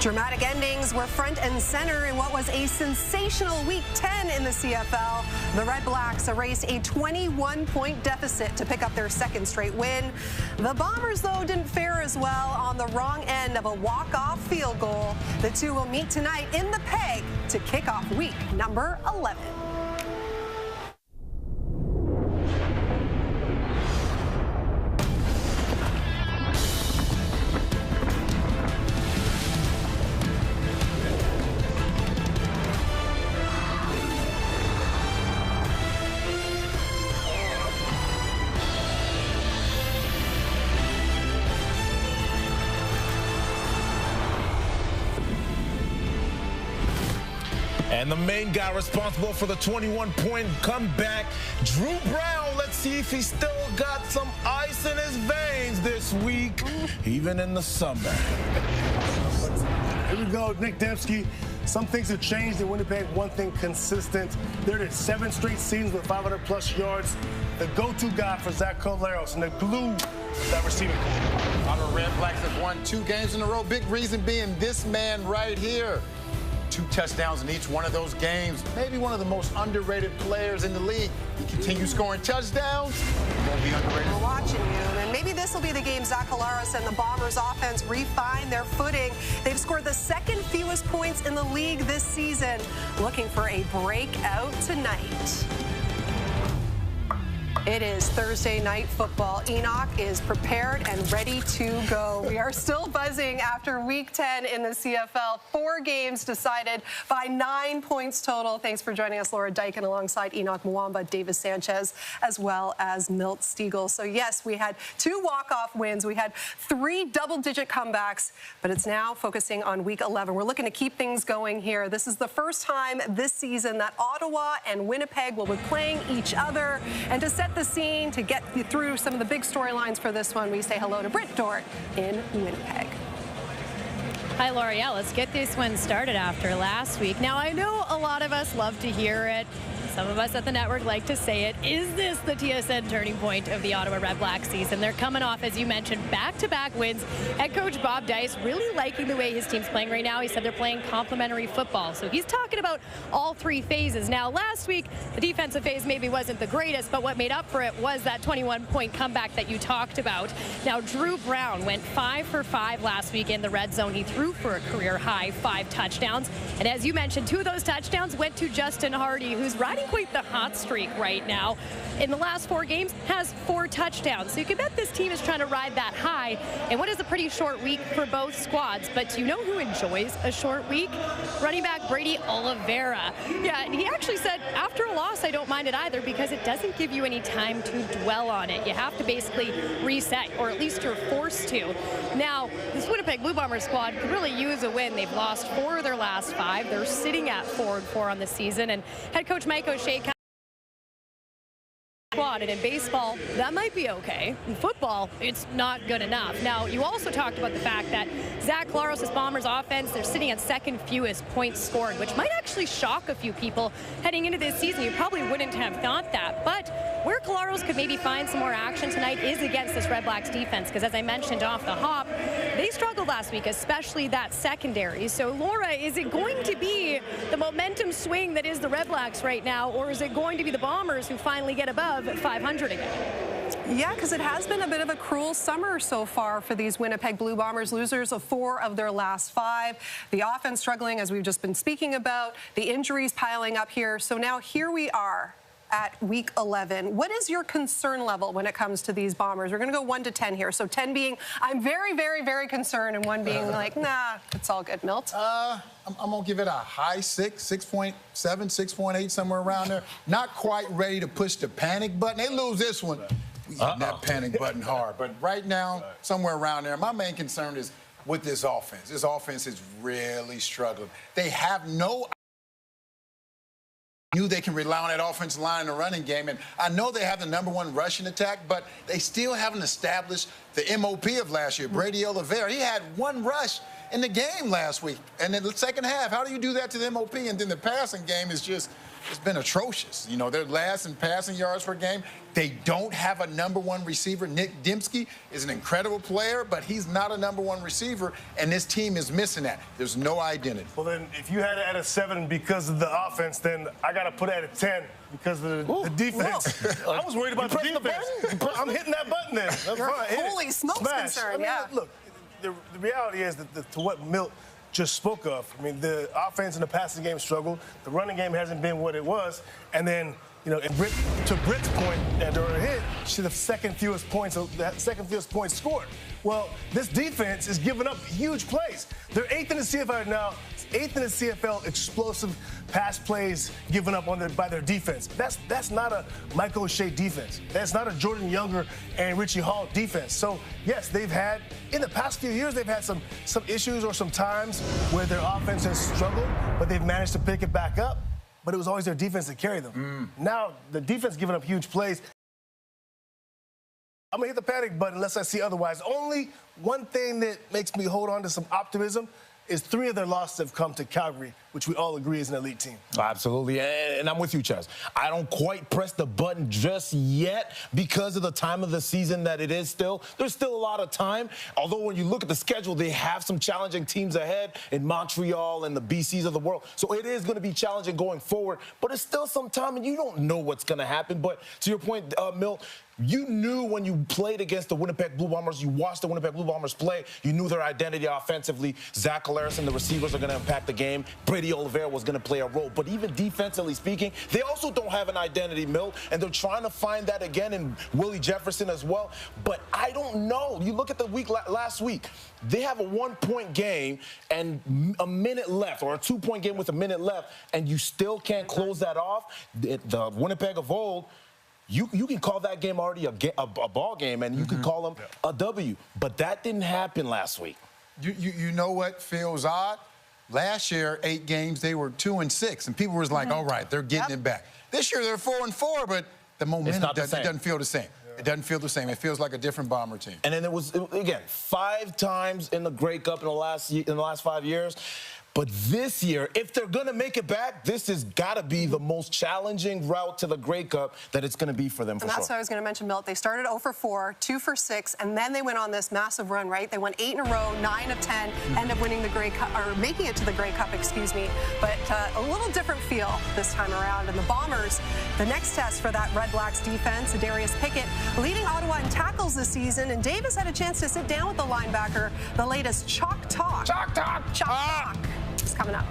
Dramatic endings were front and center in what was a sensational Week 10 in the CFL. The Redblacks erased a 21-point deficit to pick up their second straight win. The Bombers, though, didn't fare as well on the wrong end of a walk-off field goal. The two will meet tonight in the Peg to kick off week number 11. And the main guy responsible for the 21-point comeback, Drew Brown. Let's see if he's still got some ice in his veins this week, even in the summer. Here we go, Nick Dembski. Some things have changed in Winnipeg. One thing consistent. They're at 7 straight seasons with 500-plus yards. The go-to guy for Zach Collaros and the glue of that receiving core. Ottawa Redblacks have won 2 games in a row. Big reason being this man right here. 2 touchdowns in each one of those games. Maybe one of the most underrated players in the league. He continues scoring touchdowns. He won't be underrated. We're watching you, and maybe this will be the game Zach Collaros and the Bombers offense refine their footing. They've scored the second fewest points in the league this season. Looking for a breakout tonight. It is Thursday night football. Enoch is prepared and ready to go. We are still buzzing after Week 10 in the CFL. 4 games decided by 9 points total. Thanks for joining us, Laura Dyken, alongside Enoch Mwamba, Davis Sanchez, as well as Milt Stiegel. So, yes, we had 2 walk-off wins. We had 3 double-digit comebacks, but it's now focusing on Week 11. We're looking to keep things going here. This is the first time this season that Ottawa and Winnipeg will be playing each other. And to set the scene, to get you through some of the big storylines for this one, we say hello to Britt Dort in Winnipeg. Hi, Laura. Yeah, let's get this one started after last week. Now, I know a lot of us love to hear it. Some of us at the network like to say it. Is this the TSN turning point of the Ottawa Redblacks season? They're coming off, as you mentioned, back-to-back wins. Head coach Bob Dice really liking the way his team's playing right now. He said they're playing complementary football. So he's talking about all 3 phases. Now, last week, the defensive phase maybe wasn't the greatest, but what made up for it was that 21-point comeback that you talked about. Now, Drew Brown went 5 for 5 last week in the red zone. He threw for a career-high 5 touchdowns. And as you mentioned, 2 of those touchdowns went to Justin Hardy, who's riding quite the hot streak right now. In the last 4 games, has 4 touchdowns. So you can bet this team is trying to ride that high. And what is a pretty short week for both squads. But do you know who enjoys a short week? Running back Brady Oliveira. Yeah, and he actually said, after a loss, I don't mind it either because it doesn't give you any time to dwell on it. You have to basically reset, or at least you're forced to. Now, this Winnipeg Blue Bombers squad could really use a win. They've lost 4 of their last 5. They're sitting at 4-4 on the season. And head coach Mike O'Shea squad, and in baseball, that might be okay. In football, it's not good enough. Now, you also talked about the fact that Zach Collaros' Bombers offense, they're sitting at second fewest points scored, which might actually shock a few people heading into this season. You probably wouldn't have thought that, but where Collaros could maybe find some more action tonight is against this Redblacks defense, because as I mentioned off the hop, they struggled last week, especially that secondary. So, Laura, is it going to be the momentum swing that is the Redblacks right now, or is it going to be the Bombers who finally get above 500 again? Yeah, because it has been a bit of a cruel summer so far for these Winnipeg Blue Bombers, losers of 4 of their last 5. The offense struggling, as we've just been speaking about, the injuries piling up here. So now here we are at Week 11. What is your concern level when it comes to these Bombers? We're going to go 1 to 10 here. So 10 being, I'm very, very, very concerned, and 1 being like, nah, it's all good. Milt? I'm going to give it a high 6, 6.7, 6.8, somewhere around there. Not quite ready to push the panic button. They lose this one. We hit that panic button hard. But right now, somewhere around there, my main concern is with this offense. This offense is really struggling. They have no knew they can rely on that offensive line in the running game. And I know they have the #1 rushing attack, but they still haven't established the MOP of last year. Brady Oliveira, he had 1 rush in the game last week. And in the second half, how do you do that to the MOP? And then the passing game is just, it's been atrocious. You know, they're last in passing yards per game. They don't have a #1 receiver. Nick Dembski is an incredible player, but he's not a #1 receiver, and this team is missing that. There's no identity. Well, then, if you had it at a 7 because of the offense, then I got to put it at a 10 because of the defense. I was worried about the defense. I'm hitting that button then. That's You're fine. holy smokes concerned, yeah. Look, the reality is that to what Milt just spoke of, I mean, the offense and the passing game struggled. The running game hasn't been what it was. And then, you know, to Britt's point, and during a hit, she's the second fewest points scored. Well, this defense is giving up huge plays. They're 8th in the CFL right now. 8th in the CFL explosive pass plays given up by their defense. That's not a Mike O'Shea defense. That's not a Jordan Younger and Richie Hall defense. So, yes, they've had, in the past few years, they've had some issues or some times where their offense has struggled, but they've managed to pick it back up. But it was always their defense that carried them. Now, the defense giving up huge plays. I'm going to hit the panic button unless I see otherwise. Only one thing that makes me hold on to some optimism is 3 of their losses have come to Calgary, which we all agree is an elite team. Absolutely, and I'm with you, Chaz. I don't quite press the button just yet because of the time of the season that it is still. There's still a lot of time, although when you look at the schedule, they have some challenging teams ahead in Montreal and the BCs of the world. So it is going to be challenging going forward, but it's still some time, and you don't know what's going to happen. But to your point, Milt, you knew when you played against the Winnipeg Blue Bombers, you watched the Winnipeg Blue Bombers play, you knew their identity offensively. Zach Collaros and the receivers are going to impact the game. Brady Oliveira was going to play a role. But even defensively speaking, they also don't have an identity, Milt, and they're trying to find that again in Willie Jefferson as well. But I don't know. You look at the week last week, they have a 1-point game and a minute left, or a 2-point game with a minute left, and you still can't close that off. The Winnipeg of old, you can call that game already a ball game, and you can call them a W. But that didn't happen last week. You know what feels odd? Last year, 8 games, they were 2-6, and people was like, all right, they're getting it back. This year, they're 4-4, but the momentum doesn't feel the same. It doesn't feel the same. It feels like a different Bomber team. And then again, 5 times in the Grey Cup in the last 5 years. But this year, if they're going to make it back, this has got to be the most challenging route to the Grey Cup that it's going to be for them, for sure. And that's what I was going to mention, Milt. They started 0 for 4, 2 for 6, and then they went on this massive run, right? They won 8 in a row, 9 of 10, end up winning the Grey Cup, or making it to the Grey Cup, excuse me. But a little different feel this time around. And the Bombers, the next test for that Redblacks defense, Adarius Pickett, leading Ottawa in tackles this season. And Davis had a chance to sit down with the linebacker. The latest Chalk Talk. Chalk Talk! Chalk Talk. It's coming up.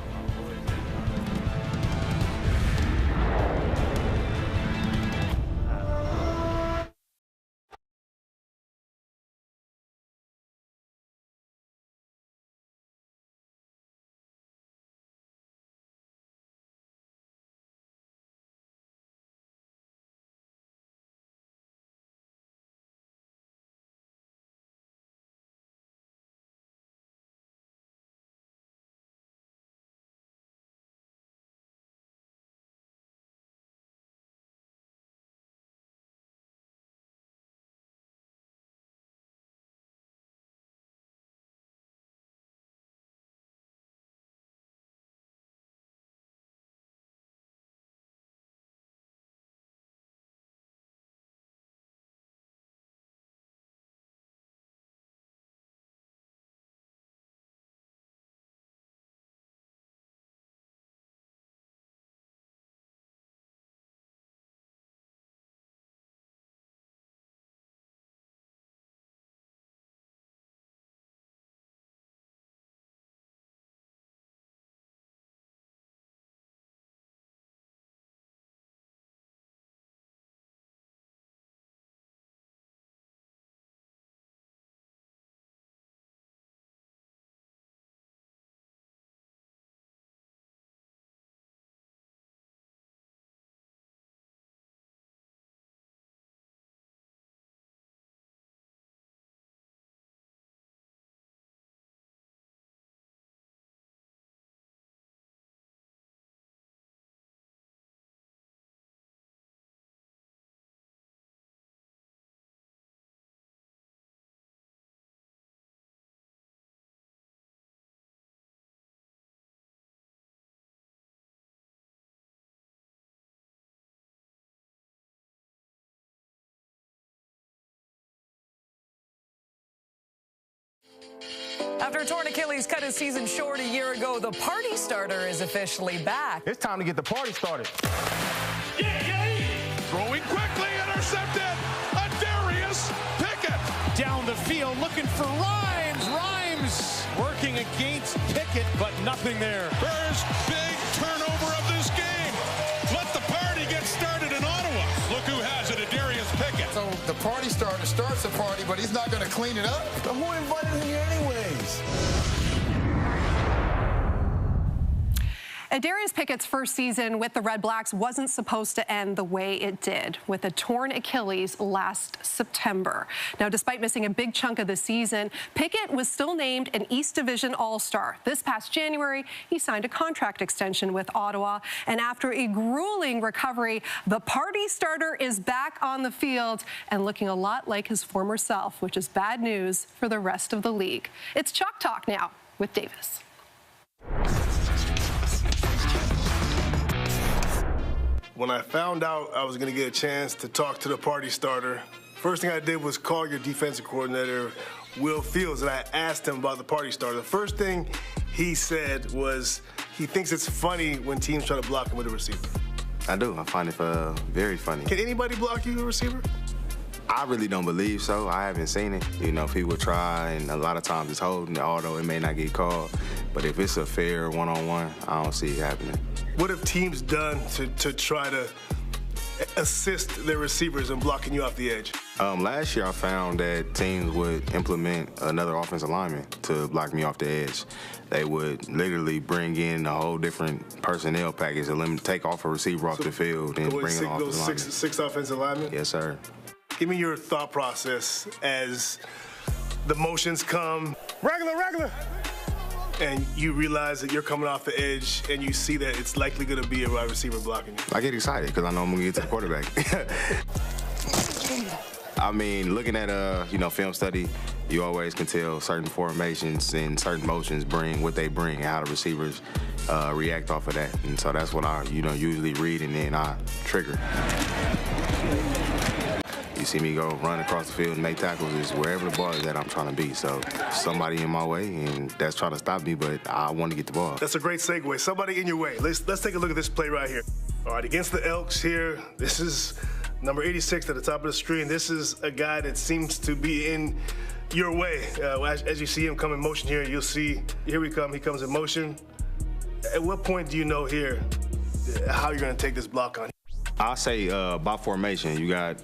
After a torn Achilles cut his season short a year ago, the party starter is officially back. It's time to get the party started. Throwing quickly, intercepted. Adarius Pickett. Down the field, looking for Rhymes. Rhymes working against Pickett, but nothing there. First big turnover of this game. Let the party get started in Ottawa. Look who has it, Adarius Pickett. So the party starter starts the party, but he's not going to clean it up. But who invited him here anyways? Adarius Pickett's first season with the Redblacks wasn't supposed to end the way it did, with a torn Achilles last September. Now, despite missing a big chunk of the season, Pickett was still named an East Division All-Star. This past January, he signed a contract extension with Ottawa, and after a grueling recovery, the party starter is back on the field and looking a lot like his former self, which is bad news for the rest of the league. It's Chalk Talk now with Davis. When I found out I was going to get a chance to talk to the party starter, first thing I did was call your defensive coordinator, Will Fields, and I asked him about the party starter. The first thing he said was he thinks it's funny when teams try to block him with a receiver. I do. I find it very funny. Can anybody block you, a receiver? I really don't believe so. I haven't seen it. You know, people try, and a lot of times it's holding, although it may not get called. But if it's a fair one-on-one, I don't see it happening. What have teams done to try to assist their receivers in blocking you off the edge? Last year I found that teams would implement another offensive lineman to block me off the edge. They would literally bring in a whole different personnel package and take off a receiver off the field and bring in an offensive lineman. Six offensive linemen? Yes, sir. Give me your thought process as the motions come. Regular. And you realize that you're coming off the edge and you see that it's likely going to be a wide receiver blocking you. I get excited because I know I'm going to get to the quarterback. I mean, looking at film study, you always can tell certain formations and certain motions bring what they bring and how the receivers react off of that. And so that's what I usually read, and then I trigger. You see me go run across the field and make tackles is wherever the ball is at, I'm trying to be. So somebody in my way, and that's trying to stop me, but I want to get the ball. That's a great segue. Somebody in your way. Let's take a look at this play right here. All right, against the Elks here, this is number 86 at the top of the screen. This is a guy that seems to be in your way. As you see him come in motion here, you'll see, here we come, he comes in motion. At what point do you know here how you're going to take this block on? I'll say by formation, you got,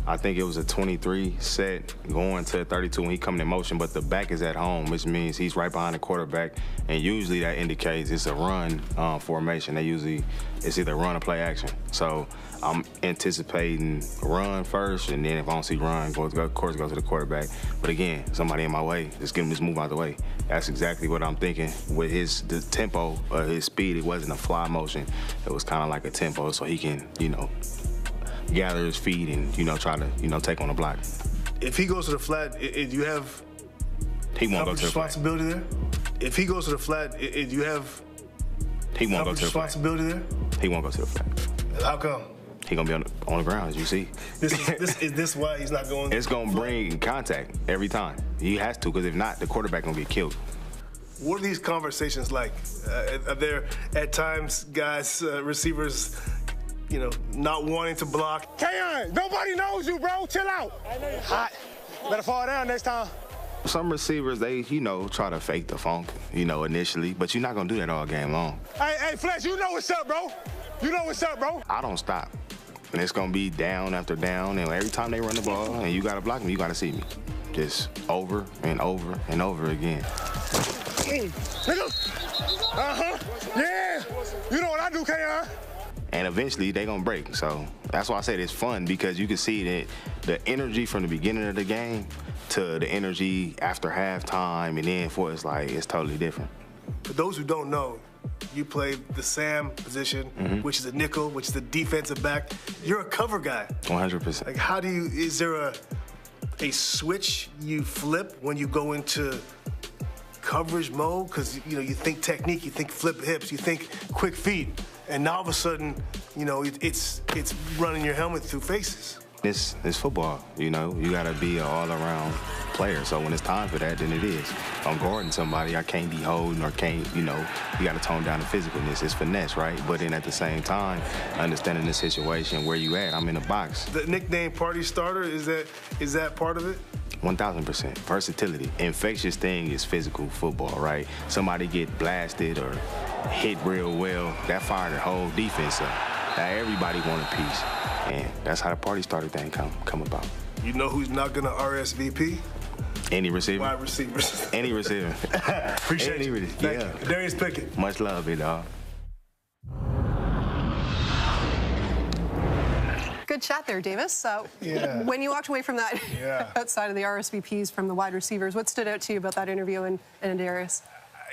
I think it was a 23 set going to 32 when he coming in motion, but the back is at home, which means he's right behind the quarterback, and usually that indicates it's a run formation. It's either run or play action. So I'm anticipating run first, and then if I don't see run, of course go to the quarterback. But again, somebody in my way, just give him this move out the way. That's exactly what I'm thinking. With the tempo, his speed, it wasn't a fly motion. It was kind of like a tempo, so he can, gather his feet and, try to, take on the block. If he goes to the flat, do you have he won't go to the responsibility there? If he goes to the flat, do you have he won't go to the flat. Responsibility there? He won't go to the flat. How come? He gonna be on the ground, as you see. Is this why he's not going? It's gonna bring contact every time. He has to, because if not, the quarterback gonna get killed. What are these conversations like? Are there at times guys, receivers, not wanting to block? K-On, nobody knows you, bro. Chill out. Hot. Better fall down next time. Some receivers, they, try to fake the funk, initially, but you're not gonna do that all game long. Hey, Flex, you know what's up, bro. You know what's up, bro. I don't stop. And it's gonna be down after down, and every time they run the ball and you gotta block me, you gotta see me. Just over and over and over again. Yeah. You know what I do, K-On. And eventually they gonna break. So that's why I said it's fun, because you can see that the energy from the beginning of the game to the energy after halftime and then for it's totally different. For those who don't know, you play the Sam position, which is a nickel, which is the defensive back. You're a cover guy. 100%. Like, is there a switch you flip when you go into coverage mode? Because, you think technique, you think flip hips, you think quick feet. And now all of a sudden, it's running your helmet through faces. It's football, you gotta be an all-around player. So when it's time for that, then it is. If I'm guarding somebody, I can't be holding or can't, you know, you got to tone down the physicalness. It's finesse, right? But then at the same time, understanding the situation, where you at, I'm in a box. The nickname Party Starter, is that part of it? 1,000%. Versatility. Infectious thing is physical football, right? Somebody get blasted or hit real well, that fired the whole defense up. Now everybody want a piece, and that's how the Party Starter thing come about. You know who's not gonna RSVP? Any receiver. Wide receivers. Any receiver. Appreciate you. Thank you. Adarius Pickett. Much love, big dog. Good chat there, Davis. Yeah. When you walked away from that, outside of the RSVPs from the wide receivers, what stood out to you about that interview and Adarius?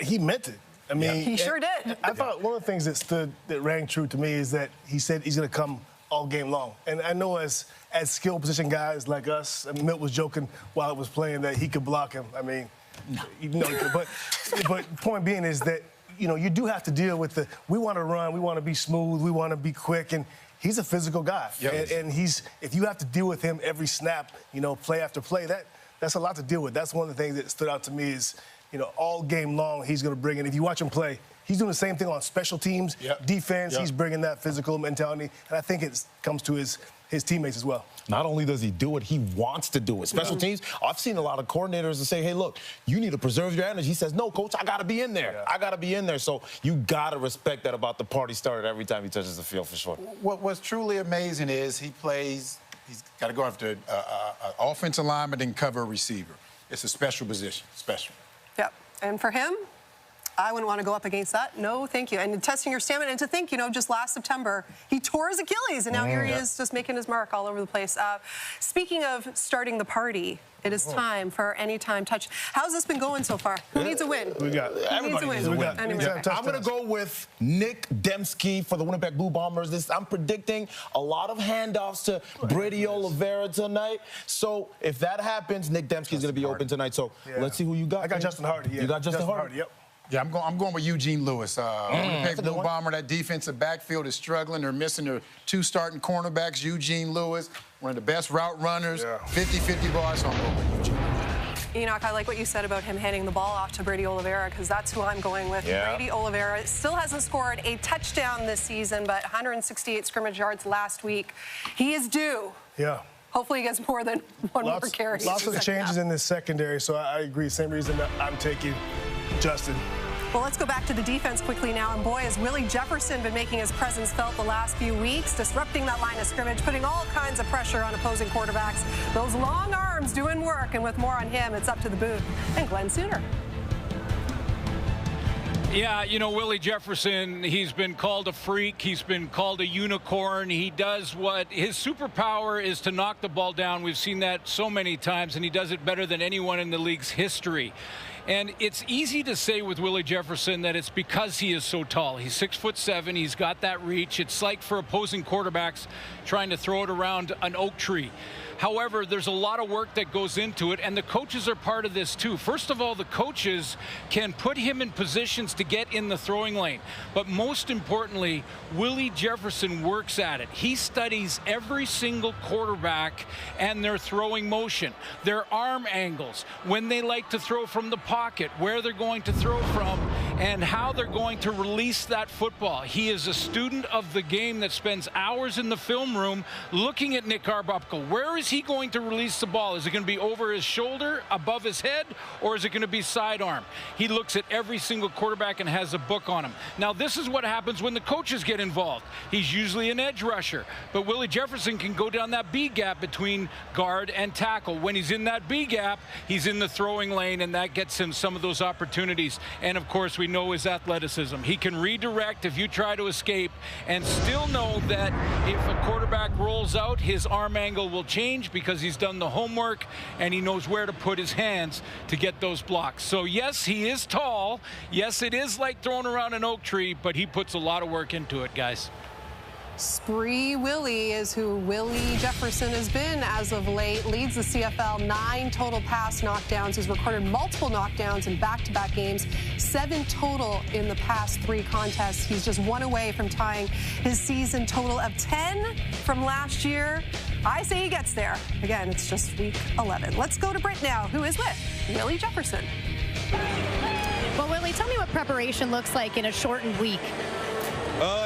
He meant it. I mean, he sure did. I thought one of the things that rang true to me is that he said he's going to come all game long. And I know as skill position guys like us, Milt was joking while it was playing that he could block him. I mean, you know, but point being is that, you know, you do have to deal with we want to run, we want to be smooth, we want to be quick, and he's a physical guy. Yep. And if you have to deal with him every snap, you know, play after play, that's a lot to deal with. That's one of the things that stood out to me is, you know, all game long, he's going to bring it. If you watch him play, he's doing the same thing on special teams, defense. He's bringing that physical mentality, and I think it comes to his teammates as well. Not only does he do it, he wants to do it. Special teams, I've seen a lot of coordinators that say, hey, look, you need to preserve your energy. He says, no, coach, I got to be in there. I got to be in there. So you got to respect that about the Party Starter every time he touches the field, for sure. What's truly amazing is he's got to go after an offensive lineman and cover a receiver. It's a special position, special. Yep. And for him, I wouldn't want to go up against that. No, thank you. And testing your stamina. And to think, you know, just last September, he tore his Achilles, and now here he is just making his mark all over the place. Speaking of starting the party, it is time for our Anytime Touch. How's this been going so far? Who needs a win? We got everybody needs a win. I'm going to go with Nick Dembski for the Winnipeg Blue Bombers. I'm predicting a lot of handoffs to Brady Oliveira tonight. So if that happens, Nick Dembski is going to be open tonight. So let's see who you got. I got Justin Hardy. Yeah. You got Justin Hardy? Yep. Yeah, I'm going with Eugene Lewis. Winnipeg Blue Bomber, that defensive backfield is struggling. They're missing their two starting cornerbacks, Eugene Lewis, one of the best route runners, 50-50 ball, so I'm going with Eugene. Enoch, I like what you said about him handing the ball off to Brady Oliveira, because that's who I'm going with. Brady Oliveira still hasn't scored a touchdown this season, but 168 scrimmage yards last week. He is due. Yeah. Hopefully he gets more than one more carry. Lots of changes in this secondary, so I agree. Same reason that I'm taking Justin. Well, let's go back to the defense quickly now. And boy, has Willie Jefferson been making his presence felt the last few weeks, disrupting that line of scrimmage, putting all kinds of pressure on opposing quarterbacks. Those long arms doing work, and with more on him, it's up to the booth and Glenn Sooner. Yeah, you know, Willie Jefferson, he's been called a freak. He's been called a unicorn. He does what his superpower is, to knock the ball down. We've seen that so many times, and he does it better than anyone in the league's history. And it's easy to say with Willie Jefferson that it's because he is so tall. He's 6'7". He's got that reach. It's like for opposing quarterbacks trying to throw it around an oak tree. However, there's a lot of work that goes into it, and the coaches are part of this too. First of all, the coaches can put him in positions to get in the throwing lane. But most importantly, Willie Jefferson works at it. He studies every single quarterback and their throwing motion, their arm angles, when they like to throw from the pocket, where they're going to throw from, and how they're going to release that football. He is a student of the game that spends hours in the film room looking at Nick Arbuckle. Where is he going to release the ball? Is it going to be over his shoulder, above his head, or is it going to be sidearm? He looks at every single quarterback and has a book on him. Now, this is what happens when the coaches get involved. He's usually an edge rusher, but Willie Jefferson can go down that B gap between guard and tackle. When he's in that B gap, he's in the throwing lane, and that gets him some of those opportunities. And of course, we know his athleticism. He can redirect if you try to escape, and still know that if a quarterback rolls out, his arm angle will change because he's done the homework and he knows where to put his hands to get those blocks. So yes, he is tall. Yes, it is like throwing around an oak tree, but he puts a lot of work into it, guys. Spree Willie is who Willie Jefferson has been as of late. Leads the CFL 9 total pass knockdowns. He's recorded multiple knockdowns in back-to-back games, 7 total in the past 3 contests. He's just 1 away from tying his season total of 10 from last year. I say he gets there. Again, it's just week 11. Let's go to Britt now, who is with Willie Jefferson. Well, Willie, tell me what preparation looks like in a shortened week.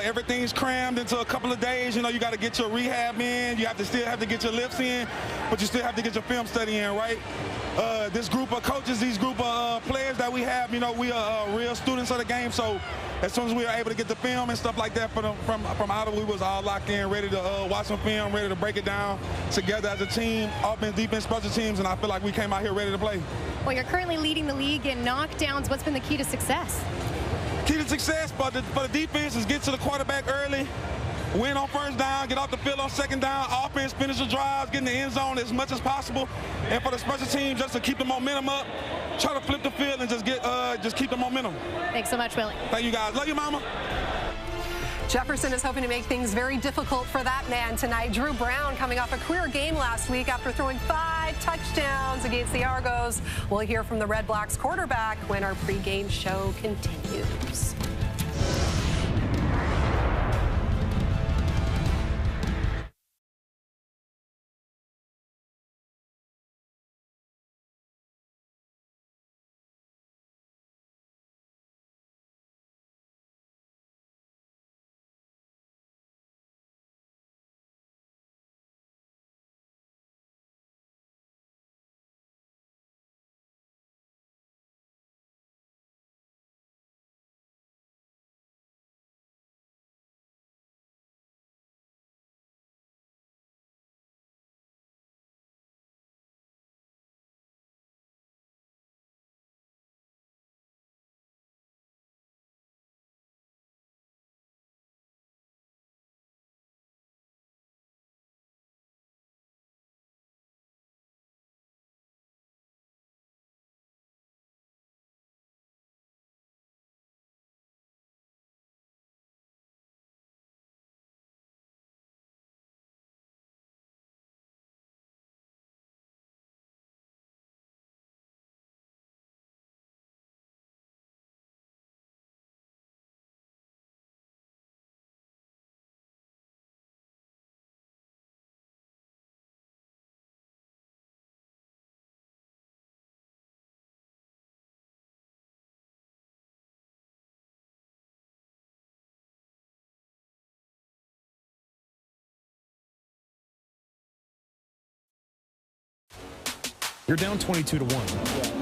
Everything's crammed into a couple of days. You know, you got to get your rehab in. You still have to get your lifts in, but you still have to get your film study in, right? This group of coaches, these group of players that we have, you know, we are real students of the game. So as soon as we were able to get the film and stuff like that from Ottawa, we was all locked in, ready to watch some film, ready to break it down together as a team, offense, defense, special teams, and I feel like we came out here ready to play. Well, you're currently leading the league in knockdowns. What's been the key to success? Key to success for the defense is get to the quarterback early, win on first down, get off the field on second down, offense, finish the drives, get in the end zone as much as possible. And for the special team, just to keep the momentum up, try to flip the field and just keep the momentum. Thanks so much, Willie. Thank you, guys. Love you, mama. Jefferson is hoping to make things very difficult for that man tonight. Drew Brown coming off a career game last week after throwing 5 touchdowns against the Argos. We'll hear from the Redblacks quarterback when our pregame show continues. You're down 22-1.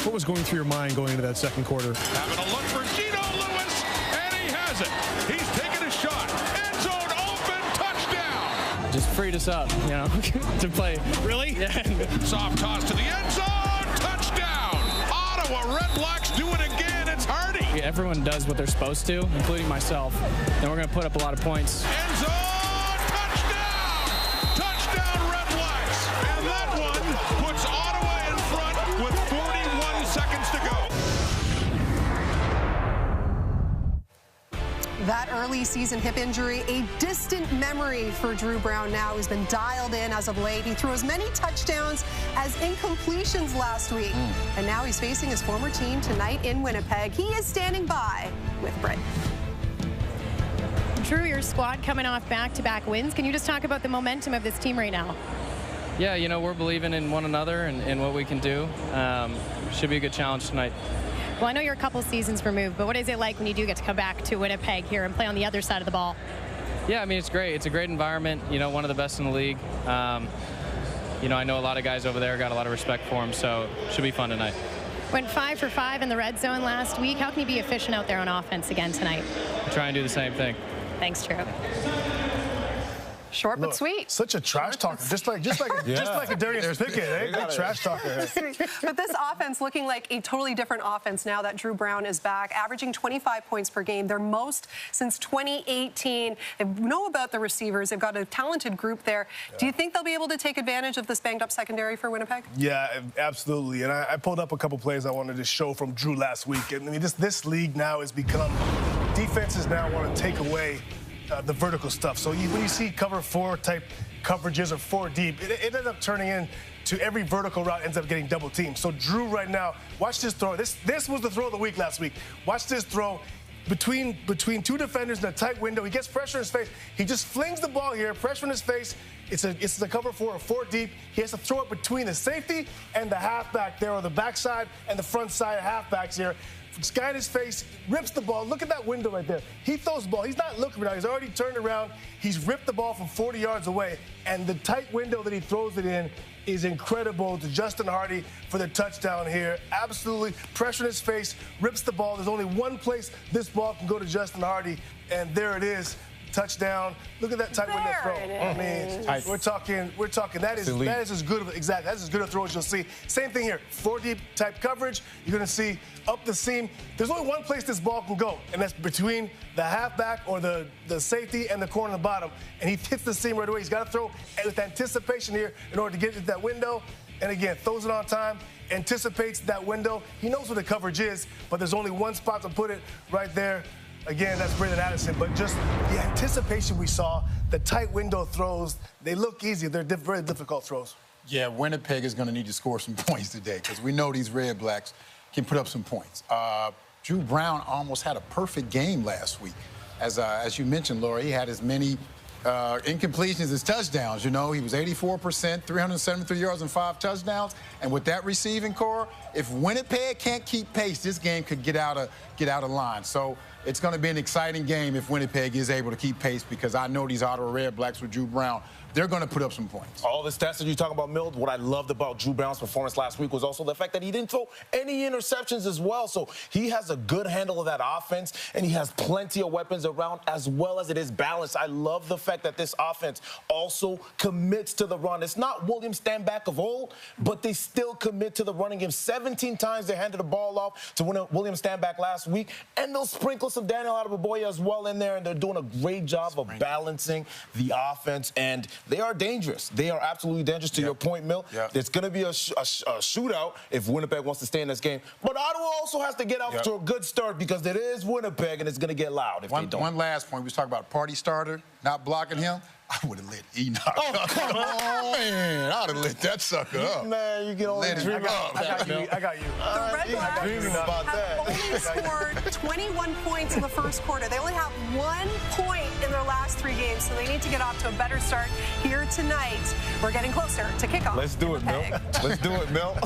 What was going through your mind going into that second quarter? Having a look for Gino Lewis, and he has it. He's taking a shot. End zone open, touchdown. Just freed us up, you know, to play. Really? Yeah. Soft toss to the end zone, touchdown. Ottawa Redblacks do it again. It's Hardy. Everyone does what they're supposed to, including myself, and we're going to put up a lot of points. End zone, touchdown. Touchdown Redblacks. And that one puts Ottawa in front with 41 seconds to go. That early season hip injury, a distant memory for Drew Brown now. He's been dialed in as of late. He threw as many touchdowns as incompletions last week. And now he's facing his former team tonight in Winnipeg. He is standing by with Britt. Drew, your squad coming off back-to-back wins. Can you just talk about the momentum of this team right now? Yeah, you know, we're believing in one another and what we can do. Should be a good challenge tonight. Well, I know you're a couple seasons removed, but what is it like when you do get to come back to Winnipeg here and play on the other side of the ball? Yeah, I mean, it's great. It's a great environment, you know, one of the best in the league. You know, I know a lot of guys over there, got a lot of respect for him, so it should be fun tonight. Went 5 for 5 in the red zone last week. How can you be efficient out there on offense again tonight? Try and do the same thing. Thanks, Drew. Short but sweet. Such a trash talker, just like Adarius Pickett, eh? Big trash talker. But this offense looking like a totally different offense now that Drew Brown is back, averaging 25 points per game, their most since 2018. They know about the receivers. They've got a talented group there. Do you think they'll be able to take advantage of this banged-up secondary for Winnipeg? Yeah, absolutely. And I pulled up a couple plays I wanted to show from Drew last week. And I mean, this league now has become, defenses now want to take away the vertical stuff. So when you see cover 4 type coverages or 4 deep, it ends up turning into every vertical route ends up getting double teamed. So Drew right now, watch this throw. This was the throw of the week last week. Watch this throw. Between 2 defenders in a tight window, he gets pressure in his face. He just flings the ball here, pressure in his face. It's a cover 4 or 4 deep. He has to throw it between the safety and the halfback there, or the backside and the front side halfbacks here. This guy in his face rips the ball. Look at that window right there. He throws the ball. He's not looking around. He's already turned around. He's ripped the ball from 40 yards away. And the tight window that he throws it in is incredible to Justin Hardy for the touchdown here. Absolutely pressure in his face, rips the ball. There's only one place this ball can go to Justin Hardy, and there it is. Touchdown. Look at that tight window throw. I mean, we're talking. That is as good of exactly. That's as good a throw as you'll see. Same thing here. 4 deep type coverage. You're going to see up the seam. There's only one place this ball can go, and that's between the halfback or the safety and the corner on the bottom. And he hits the seam right away. He's got to throw with anticipation here in order to get into that window. And again, throws it on time, anticipates that window. He knows what the coverage is, but there's only one spot to put it right there. Again, that's Brandon Addison, but just the anticipation we saw, the tight window throws, they look easy. They're very difficult throws. Yeah, Winnipeg is going to need to score some points today because we know these Redblacks can put up some points. Drew Brown almost had a perfect game last week. As you mentioned, Laura, he had as many incompletions as touchdowns. You know, he was 84%, 373 yards and 5 touchdowns. And with that receiving core, if Winnipeg can't keep pace, this game could get out of line. So it's going to be an exciting game if Winnipeg is able to keep pace, because I know these Ottawa Redblacks with Drew Brown, they're going to put up some points. All the stats that you talk about, Milt, what I loved about Drew Brown's performance last week was also the fact that he didn't throw any interceptions as well. So he has a good handle of that offense, and he has plenty of weapons around, as well as it is balanced. I love the fact that this offense also commits to the run. It's not William Stanback of old, but they still commit to the running game. 17 times they handed the ball off to William Stanback last week, and they'll sprinkle some Daniel Adeboboye as well in there, and they're doing a great job of balancing the offense, and they are dangerous. They are absolutely dangerous. To your point, Milt, it's going to be a shootout if Winnipeg wants to stay in this game. But Ottawa also has to get off to a good start, because it is Winnipeg, and it's going to get loud if they don't. One last point. We was talking about party starter, not blocking him. I would have lit Enoch. Oh, come on. Man, I would have lit that sucker up. Man, you get all that dream up. I got you. The Redblacks have only scored 21 points in the first quarter. They only have 1 point in their last 3 games, so they need to get off to a better start here tonight. We're getting closer to kickoff. Let's do it, Milt. Let's do it, Milt.